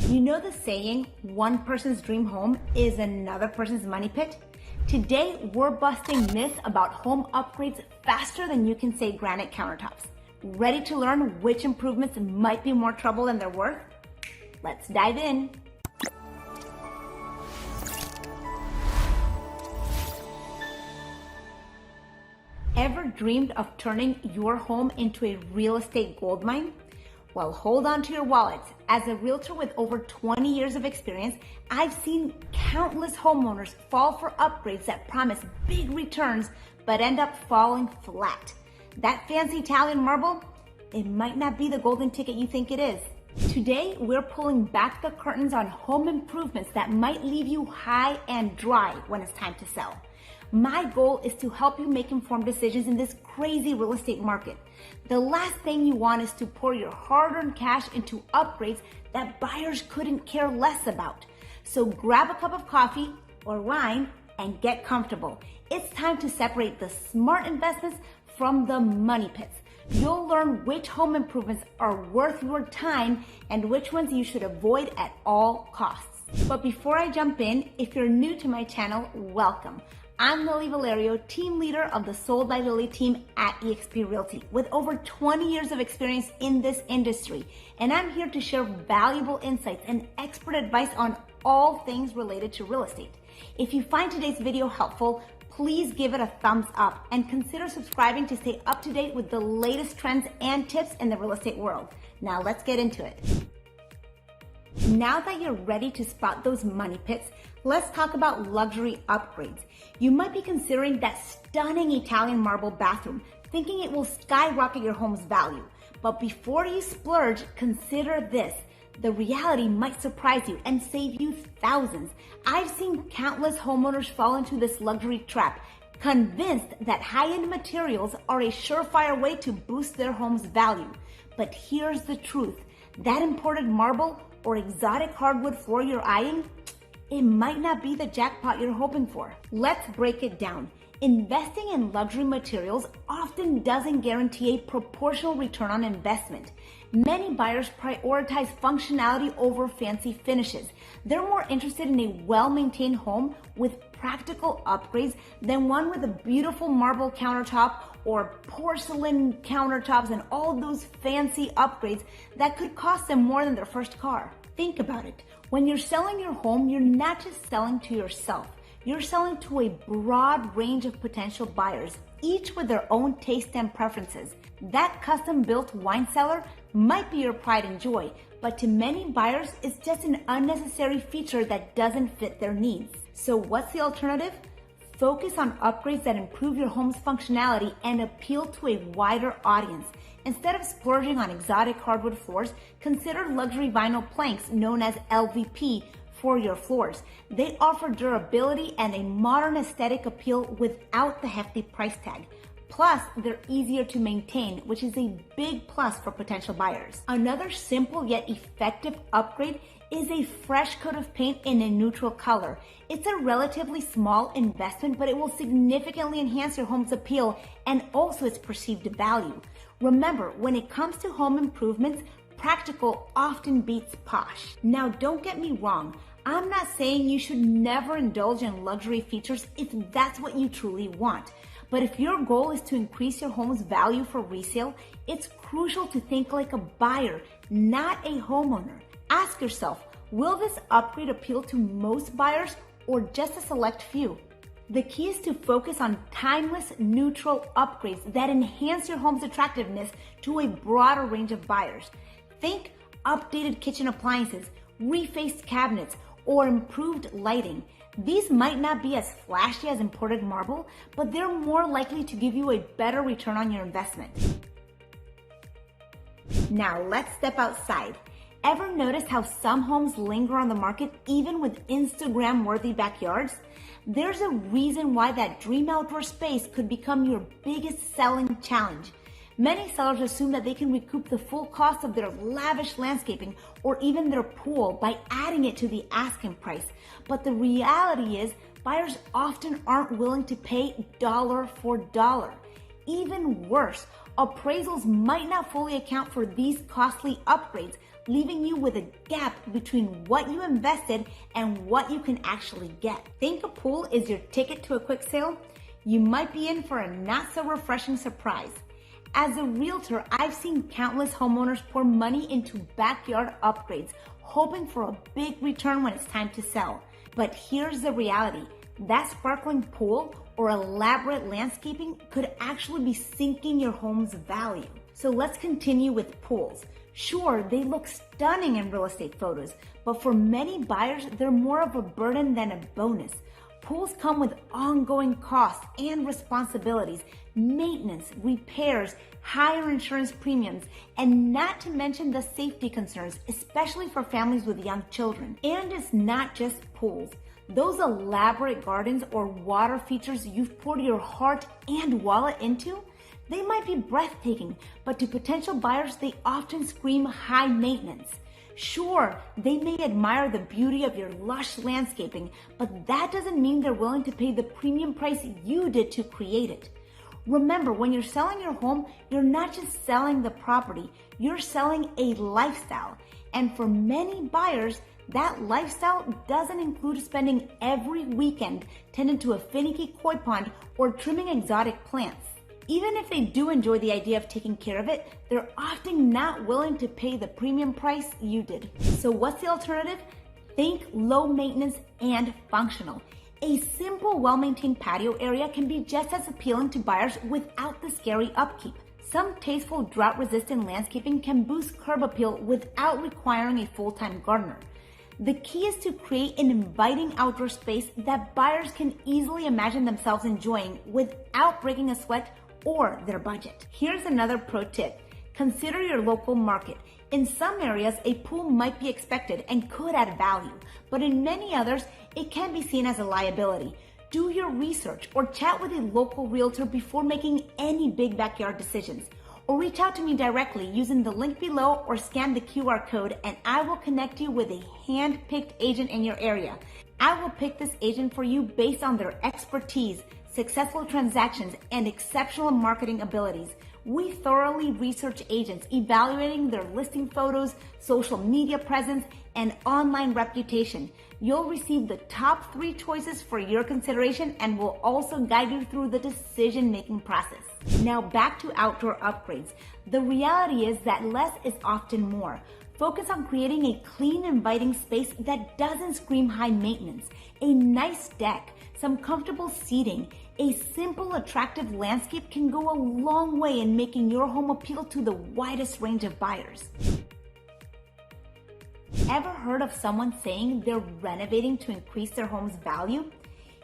You know the saying, one person's dream home is another person's money pit? Today, we're busting myths about home upgrades faster than you can say granite countertops. Ready to learn which improvements might be more trouble than they're worth? Let's dive in. Ever dreamed of turning your home into a real estate goldmine? Well, hold on to your wallets. As a realtor with over 20 years of experience, I've seen countless homeowners fall for upgrades that promise big returns but end up falling flat. That fancy Italian marble, it might not be the golden ticket you think it is. Today, we're pulling back the curtains on home improvements that might leave you high and dry when it's time to sell. My goal is to help you make informed decisions in this crazy real estate market. The last thing you want is to pour your hard-earned cash into upgrades that buyers couldn't care less about. So grab a cup of coffee or wine and get comfortable. It's time to separate the smart investments from the money pits. You'll learn which home improvements are worth your time and which ones you should avoid at all costs. But before I jump in, if you're new to my channel, welcome. I'm Lily Vallario, team leader of the Sold by Lily team at eXp Realty with over 20 years of experience in this industry. And I'm here to share valuable insights and expert advice on all things related to real estate. If you find today's video helpful, please give it a thumbs up and consider subscribing to stay up to date with the latest trends and tips in the real estate world. Now let's get into it. Now that you're ready to spot those money pits, let's talk about luxury upgrades. You might be considering that stunning Italian marble bathroom, thinking it will skyrocket your home's value. But before you splurge, consider this. The reality might surprise you and save you thousands. I've seen countless homeowners fall into this luxury trap, convinced that high-end materials are a surefire way to boost their home's value. But here's the truth. That imported marble or exotic hardwood floor you're eyeing, it might not be the jackpot you're hoping for. Let's break it down. Investing in luxury materials often doesn't guarantee a proportional return on investment. Many buyers prioritize functionality over fancy finishes. They're more interested in a well-maintained home with practical upgrades than one with a beautiful marble countertop or porcelain countertops and all those fancy upgrades that could cost them more than their first car. Think about it. When you're selling your home, you're not just selling to yourself. You're selling to a broad range of potential buyers, each with their own taste and preferences. That custom-built wine cellar might be your pride and joy, but to many buyers, it's just an unnecessary feature that doesn't fit their needs. So what's the alternative? Focus on upgrades that improve your home's functionality and appeal to a wider audience. Instead of splurging on exotic hardwood floors, consider luxury vinyl planks known as LVP for your floors. They offer durability and a modern aesthetic appeal without the hefty price tag. Plus, they're easier to maintain, which is a big plus for potential buyers. Another simple yet effective upgrade is a fresh coat of paint in a neutral color. It's a relatively small investment, but it will significantly enhance your home's appeal and also its perceived value. Remember, when it comes to home improvements, practical often beats posh. Now, don't get me wrong. I'm not saying you should never indulge in luxury features if that's what you truly want. But if your goal is to increase your home's value for resale, it's crucial to think like a buyer, not a homeowner. Ask yourself, will this upgrade appeal to most buyers or just a select few? The key is to focus on timeless, neutral upgrades that enhance your home's attractiveness to a broader range of buyers. Think updated kitchen appliances, refaced cabinets, or improved lighting. These might not be as flashy as imported marble, but they're more likely to give you a better return on your investment. Now let's step outside. Ever noticed how some homes linger on the market even with Instagram-worthy backyards? There's a reason why that dream outdoor space could become your biggest selling challenge. Many sellers assume that they can recoup the full cost of their lavish landscaping or even their pool by adding it to the asking price. But the reality is, buyers often aren't willing to pay dollar for dollar. Even worse, appraisals might not fully account for these costly upgrades, leaving you with a gap between what you invested and what you can actually get. Think a pool is your ticket to a quick sale? You might be in for a not so refreshing surprise. As a realtor, I've seen countless homeowners pour money into backyard upgrades, hoping for a big return when it's time to sell. But here's the reality. That sparkling pool or elaborate landscaping could actually be sinking your home's value. So let's continue with pools. Sure, they look stunning in real estate photos, but for many buyers, they're more of a burden than a bonus. Pools come with ongoing costs and responsibilities, maintenance, repairs, higher insurance premiums, and not to mention the safety concerns, especially for families with young children. And it's not just pools. Those elaborate gardens or water features you've poured your heart and wallet into, they might be breathtaking, but to potential buyers, they often scream high maintenance. Sure, they may admire the beauty of your lush landscaping, but that doesn't mean they're willing to pay the premium price you did to create it. Remember, when you're selling your home, you're not just selling the property, you're selling a lifestyle. And for many buyers, that lifestyle doesn't include spending every weekend tending to a finicky koi pond or trimming exotic plants. Even if they do enjoy the idea of taking care of it, they're often not willing to pay the premium price you did. So what's the alternative? Think low maintenance and functional. A simple, well-maintained patio area can be just as appealing to buyers without the scary upkeep. Some tasteful, drought-resistant landscaping can boost curb appeal without requiring a full-time gardener. The key is to create an inviting outdoor space that buyers can easily imagine themselves enjoying without breaking a sweat or their budget. Here's another pro tip. Consider your local market. In some areas, a pool might be expected and could add value, but in many others, it can be seen as a liability. Do your research or chat with a local realtor before making any big backyard decisions. Or reach out to me directly using the link below or scan the QR code and I will connect you with a hand-picked agent in your area. I will pick this agent for you based on their expertise, successful transactions, and exceptional marketing abilities. We thoroughly research agents, evaluating their listing photos, social media presence, and online reputation. You'll receive the top 3 choices for your consideration and will also guide you through the decision-making process. Now back to outdoor upgrades. The reality is that less is often more. Focus on creating a clean, inviting space that doesn't scream high maintenance. A nice deck, some comfortable seating, a simple, attractive landscape can go a long way in making your home appeal to the widest range of buyers. Ever heard of someone saying they're renovating to increase their home's value?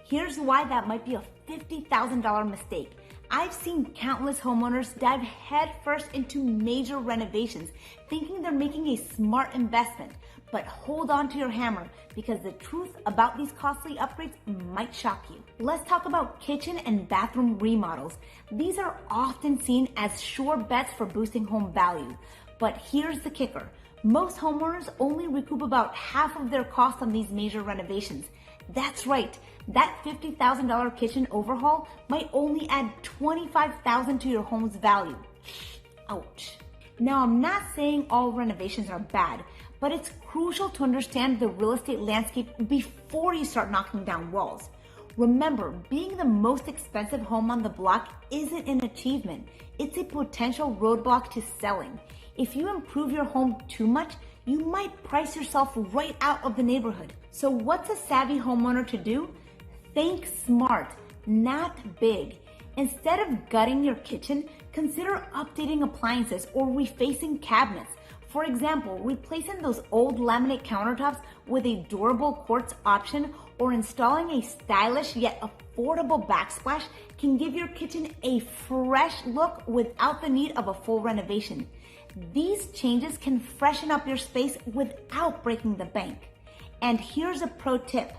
Here's why that might be a $50,000 mistake. I've seen countless homeowners dive headfirst into major renovations, thinking they're making a smart investment. But hold on to your hammer, because the truth about these costly upgrades might shock you. Let's talk about kitchen and bathroom remodels. These are often seen as sure bets for boosting home value. But here's the kicker. Most homeowners only recoup about half of their cost on these major renovations. That's right. That $50,000 kitchen overhaul might only add $25,000 to your home's value. Ouch. Now, I'm not saying all renovations are bad, but it's crucial to understand the real estate landscape before you start knocking down walls. Remember, being the most expensive home on the block isn't an achievement. It's a potential roadblock to selling. If you improve your home too much, you might price yourself right out of the neighborhood. So what's a savvy homeowner to do? Think smart, not big. Instead of gutting your kitchen, consider updating appliances or refacing cabinets. For example, replacing those old laminate countertops with a durable quartz option or installing a stylish yet affordable backsplash can give your kitchen a fresh look without the need of a full renovation. These changes can freshen up your space without breaking the bank. And here's a pro tip.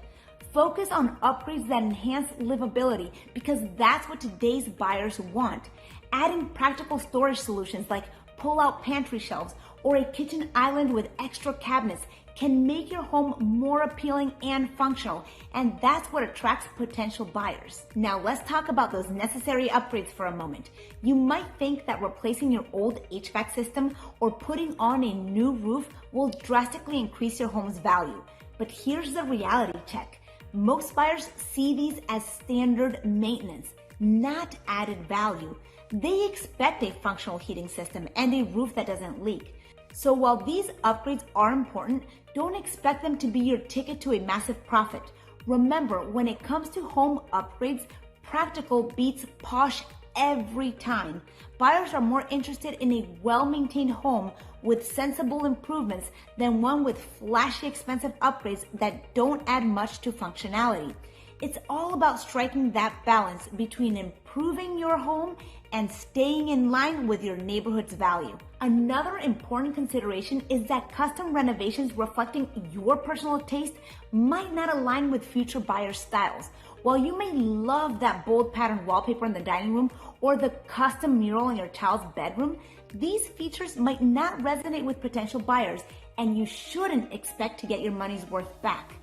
Focus on upgrades that enhance livability because that's what today's buyers want. Adding practical storage solutions like pull-out pantry shelves, or a kitchen island with extra cabinets can make your home more appealing and functional, and that's what attracts potential buyers. Now let's talk about those necessary upgrades for a moment. You might think that replacing your old HVAC system or putting on a new roof will drastically increase your home's value, but here's the reality check. Most buyers see these as standard maintenance, not added value. They expect a functional heating system and a roof that doesn't leak. So while these upgrades are important, don't expect them to be your ticket to a massive profit. Remember, when it comes to home upgrades, practical beats posh every time. Buyers are more interested in a well-maintained home with sensible improvements than one with flashy expensive upgrades that don't add much to functionality. It's all about striking that balance between improving your home and staying in line with your neighborhood's value. Another important consideration is that custom renovations reflecting your personal taste might not align with future buyers' styles. While you may love that bold pattern wallpaper in the dining room or the custom mural in your child's bedroom, these features might not resonate with potential buyers, and you shouldn't expect to get your money's worth back.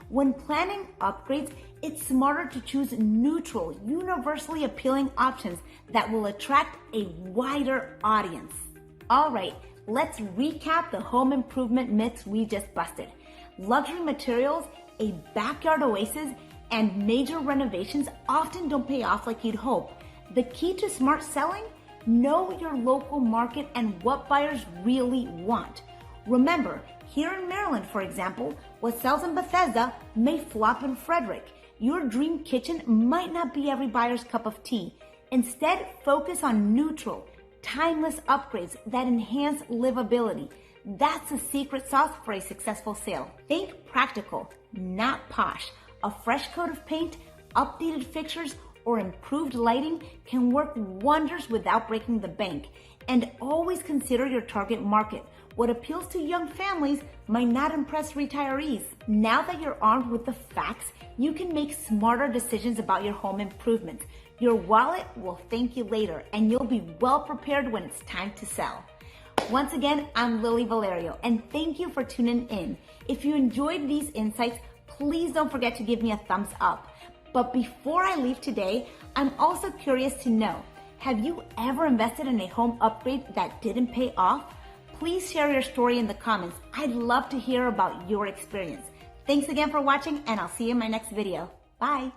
When planning upgrades, it's smarter to choose neutral, universally appealing options that will attract a wider audience. All right, let's recap the home improvement myths we just busted. Luxury materials, a backyard oasis, and major renovations often don't pay off like you'd hope. The key to smart selling? Know your local market and what buyers really want. Remember, here in Maryland, for example, what sells in Bethesda may flop in Frederick. Your dream kitchen might not be every buyer's cup of tea. Instead, focus on neutral, timeless upgrades that enhance livability. That's the secret sauce for a successful sale. Think practical, not posh. A fresh coat of paint, updated fixtures, or improved lighting can work wonders without breaking the bank. And always consider your target market. What appeals to young families might not impress retirees. Now that you're armed with the facts, you can make smarter decisions about your home improvements. Your wallet will thank you later, and you'll be well prepared when it's time to sell. Once again, I'm Lily Vallario, and thank you for tuning in. If you enjoyed these insights, please don't forget to give me a thumbs up. But before I leave today, I'm also curious to know, have you ever invested in a home upgrade that didn't pay off? Please share your story in the comments. I'd love to hear about your experience. Thanks again for watching, and I'll see you in my next video. Bye.